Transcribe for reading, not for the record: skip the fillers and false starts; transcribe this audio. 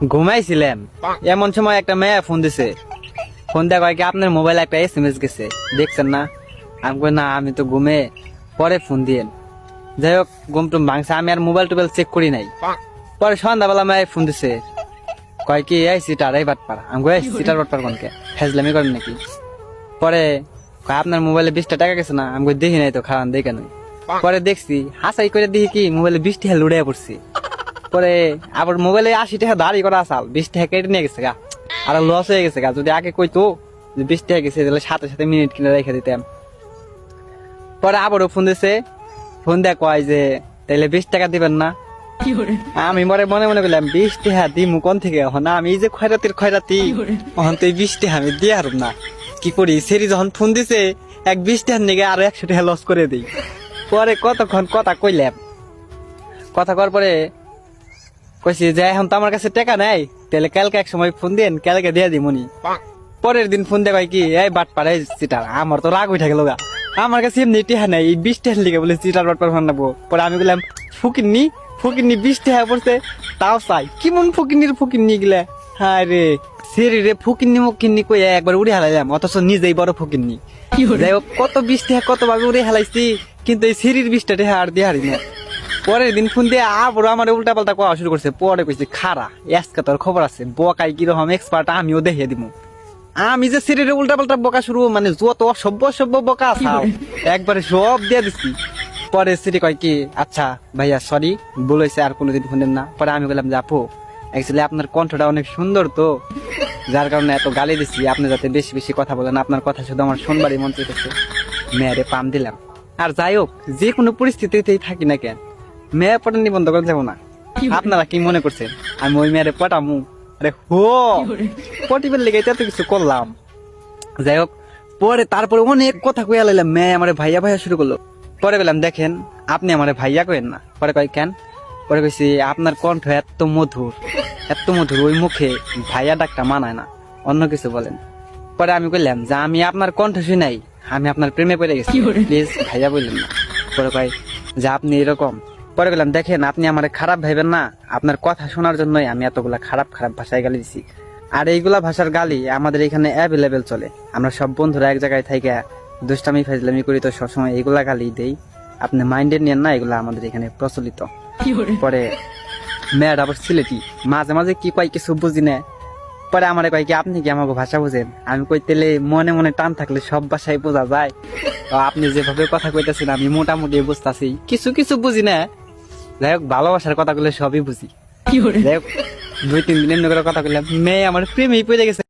ঘুমাইছিলাম, এমন সময় একটা মেয়ে ফোন দিছে। ফোন দেওয়া কয় কি আপনার মোবাইলে একটা SMS গেছে, দেখছেন না? আমি কই না, আমি তো ঘুমে, পরে ফোন দিয়েন। যাই হোক, ঘুম টুম ভাঙছে, আমি আর মোবাইল টোবাইল চেক করি নাই। পরে সন্ধ্যাবেলা মেয়ে ফোন দিছে, কয় কি এই সিটার এই বাটপার। আমি কই সিটার বাটপার কোনকে, ফেজলামি করেন নাকি? পরে কয় আপনার মোবাইলে 20টা টাকা গেছে না? আমি কই দেখি নাই তো, খাওয়ান দেখে নই। পরে দেখছি হাসাই করে দেখি কি মোবাইলে 20 টাকা লুড়ে পড়ছি। পরে আবার মোবাইলে 80 টাকা দাঁড়ি করা আসাল, 20 টাকা কেটে নিয়ে গেছে গা, আর লস হয়ে গেছে গা। যদি আগে কইতো যে 20 টাকা গেছে, তাহলে সাথে সাথে মিনিট কিনে রেখে দিতাম। পরে আবারও ফোন দিছে, ফোন দেয়া কয় যে তাইলে 20 টাকা দিবেন না? আমি মনে মনে মনে করলাম 20 টাকা দিমু কোন থেকে, এখন আমি এই যে খয়রাতির খয়রাতি, এখন তো এই 20 টাকা আমি দিয়ে হারব না। কি করি, সেরি যখন ফোন দিছে এক 20 টাকার নিগে আরো 100 টাকা লস করে দিই। পরে কতক্ষণ কথা কইলাম, কথা কর পরে কইছি যে এখন তো আমার কাছে টাকা নাই, তাহলে কালকে এক সময় ফোন দেন, কালকে দিয়ে দিমুনি। পরের দিন ফোন দেয় কি এই বাটপার এই চিটার। আমার তো রাগ উঠে গেল গা, আমার কাছে এমনি টিহা নাই, এই 20 টাকার লিগে বলে চিটার বাটপার ফোন নেবো। পরে আমি বললাম ফুকিননি ফুকিননি 20 টাকা পড়ছে, তাও চাই কেমন ফুকিন্নি গেলে। হায় রে সেরি রে, ফুকিন্নি মুকিন্নি কই একবার উড়ে হালাইলাম, অথচ নিজেই বড় ফুকিন্নি। যাই হোক, কত 20 টাকা কত ভাবে উড়ে হালাইছি, কিন্তু এই সিঁড়ির 20 টাকা আর দিয়ে হারি না। পরের দিন ফোন দিয়ে আবার আমার উল্টা পাল্টা কোয়া শুরু করছে। পরে কইছে খারা আজকে তোর খবর আছে, বকাই কিরকম এক্সপার্ট আমিও দেখিয়ে দিব। আমি যে সিরিরে উল্টা পাল্টা বকা শুরু, মানে যত অসভ্য বকা আসাও একবারে সব দিয়ে দিচ্ছি। পরে সিরি কয় কি আচ্ছা ভাইয়া সরি, বলেছে আর কোনোদিন ফোনেন না। পরে আমি বললাম যে আপু অ্যাকচুয়ালি আপনার কণ্ঠটা অনেক সুন্দর তো, যার কারণে এত গালি দিচ্ছি, আপনি যাতে বেশি বেশি কথা বলেন, আপনার কথা শুধু আমার শুনবারই মন চাইতেছে। মেয়েরে পাম দিলাম। আর যাই হোক, যে কোনো পরিস্থিতিতেই থাকি না কেন, মেয়ে পটা নিবন্ধ করে যাবো না। আপনারা কি মনে করছেন আমি ওই মেয়েরে পটামু? আরে হো, পটিবের লেগে এত কিছু করলাম। যাই হোক, পরে তারপরে অনেক কথা কইয়া লাইলাম, মেয়ে আমার ভাইয়া ভাইয়া শুরু করলো। পরে বললাম দেখেন আপনি আমার ভাইয়া কইেন না। পরে কয় কেন? পরে কইছি আপনার কণ্ঠ এত মধুর, ওই মুখে ভাইয়া ডাকটা মানায় না, অন্য কিছু বলেন। পরে আমি কইলাম যে আমি আপনার কণ্ঠ শুনাই, আমি আপনার প্রেমে পড়ে গেছি, প্লিজ ভাইয়া বললেন না। পরে কয় যে আপনি এরকম। পরে গেলাম দেখেন আপনি আমার খারাপ ভাইবেন না, আপনার কথা শোনার জন্যই আমি এতগুলা খারাপ ভাষায় গালি দিছি। আর এইগুলা ভাষার গালি আমাদের এখানে অ্যাভেলেবেল চলে। আমরা সব বন্ধুরা এক জায়গায় থেকে দুষ্টামি ফাজলামি করি, তো সবসময় এইগুলা গালি দেই। আপনি মাইন্ডে নেন না, এগুলা আমাদের এখানে প্রচলিত। পরে মেয়ের আবার সিলেটি, মাঝে মাঝে কি কয় কিছু বুঝি না। পরে আমার কয় কি আপনি কি আমাকে ভাষা বুঝেন? আমি কই তেলে মনে মনে টান থাকলে সব ভাষায় বোঝা যায়। তো আপনি যেভাবে কথা কইতেছেন আমি মোটামুটি বুঝতেছি, কিছু কিছু বুঝি না। যাই হোক, ভালোবাসার কথা বলে সবই বুঝি। যাই হোক, 2-3 দিনের কথা বললাম, মেয়ে আমার প্রেমেই পড়ে গেছে।